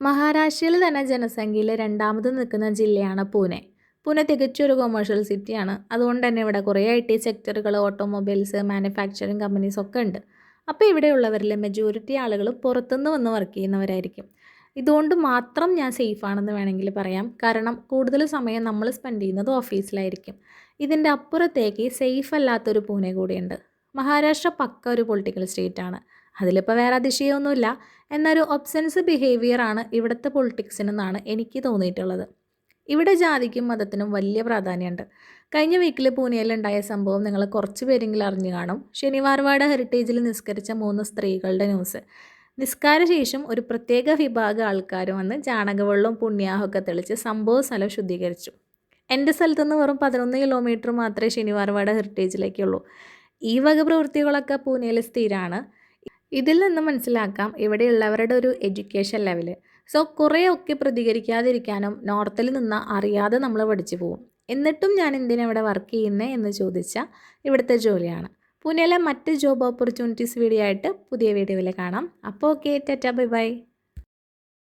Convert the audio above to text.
മഹാരാഷ്ട്രയിൽ തന്നെ ജനസംഖ്യയിൽ രണ്ടാമത് നിൽക്കുന്ന ജില്ലയാണ് പൂനെ. പൂനെ തികച്ചൊരു കൊമേഴ്ഷ്യൽ സിറ്റിയാണ്. അതുകൊണ്ട് തന്നെ ഇവിടെ കുറേ IT സെക്ടറുകൾ, ഓട്ടോമൊബൈൽസ്, മാനുഫാക്ചറിങ് കമ്പനീസ് ഒക്കെ ഉണ്ട്. അപ്പോൾ ഇവിടെയുള്ളവരിൽ മെജോറിറ്റി ആളുകൾ പുറത്തുനിന്ന് വന്ന് വർക്ക് ചെയ്യുന്നവരായിരിക്കും. ഇതുകൊണ്ട് മാത്രം ഞാൻ സേഫ് ആണെന്ന് വേണമെങ്കിൽ പറയാം. കാരണം കൂടുതൽ സമയം നമ്മൾ സ്പെൻഡ് ചെയ്യുന്നത് ഓഫീസിലായിരിക്കും. ഇതിൻ്റെ അപ്പുറത്തേക്ക് സേഫ് അല്ലാത്തൊരു പൂനെ കൂടിയുണ്ട്. മഹാരാഷ്ട്ര പക്ക ഒരു പൊളിറ്റിക്കൽ സ്റ്റേറ്റാണ്. അതിലിപ്പോൾ വേറെ അതിശയമൊന്നുമില്ല. എന്നൊരു ഒബ്സെൻസ് ബിഹേവിയറാണ് ഇവിടുത്തെ പൊളിറ്റിക്സിനെന്നാണ് എനിക്ക് തോന്നിയിട്ടുള്ളത്. ഇവിടെ ജാതിക്കും മതത്തിനും വലിയ പ്രാധാന്യമുണ്ട്. കഴിഞ്ഞ വീക്കിൽ പൂനെയിലുണ്ടായ സംഭവം നിങ്ങൾ കുറച്ച് പേരെങ്കിലും അറിഞ്ഞു കാണും. ശനിവാർവാഡ ഹെറിറ്റേജിൽ നിസ്കരിച്ച 3 സ്ത്രീകളുടെ ന്യൂസ്. നിസ്കാരശേഷം ഒരു പ്രത്യേക വിഭാഗം ആൾക്കാർ വന്ന് ചാണകവെള്ളവും പുണ്യാഹമൊക്കെ തെളിച്ച് സംഭവ സ്ഥലം ശുദ്ധീകരിച്ചു. എൻ്റെ സ്ഥലത്തുനിന്ന് വെറും 11 കിലോമീറ്റർ മാത്രമേ ശനിവാർവാഡ ഹെറിറ്റേജിലേക്കുള്ളൂ. ഈ വക പ്രവൃത്തികളൊക്കെ പൂനെയിൽ സ്ഥിരമാണ്. ഇതിൽ നിന്ന് മനസ്സിലാക്കാം ഇവിടെയുള്ളവരുടെ ഒരു എഡ്യൂക്കേഷൻ ലെവൽ. സോ കുറേയൊക്കെ പ്രതികരിക്കാതിരിക്കാനും നോർത്തിൽ നിന്ന് അറിയാതെ നമ്മൾ പഠിച്ചു പോകും. എന്നിട്ടും ഞാൻ എന്തിനാ ഇവിടെ വർക്ക് ചെയ്യുന്നത് എന്ന് ചോദിച്ചാൽ ഇവിടുത്തെ ജോലിയാണ്. പൂനെയിലെ മറ്റ് ജോബ് ഓപ്പർച്യൂണിറ്റീസ് വീഡിയോ ആയിട്ട് പുതിയ വീഡിയോയിൽ കാണാം. അപ്പോൾ ഓക്കെ, ടാറ്റാ, ബൈ ബൈ.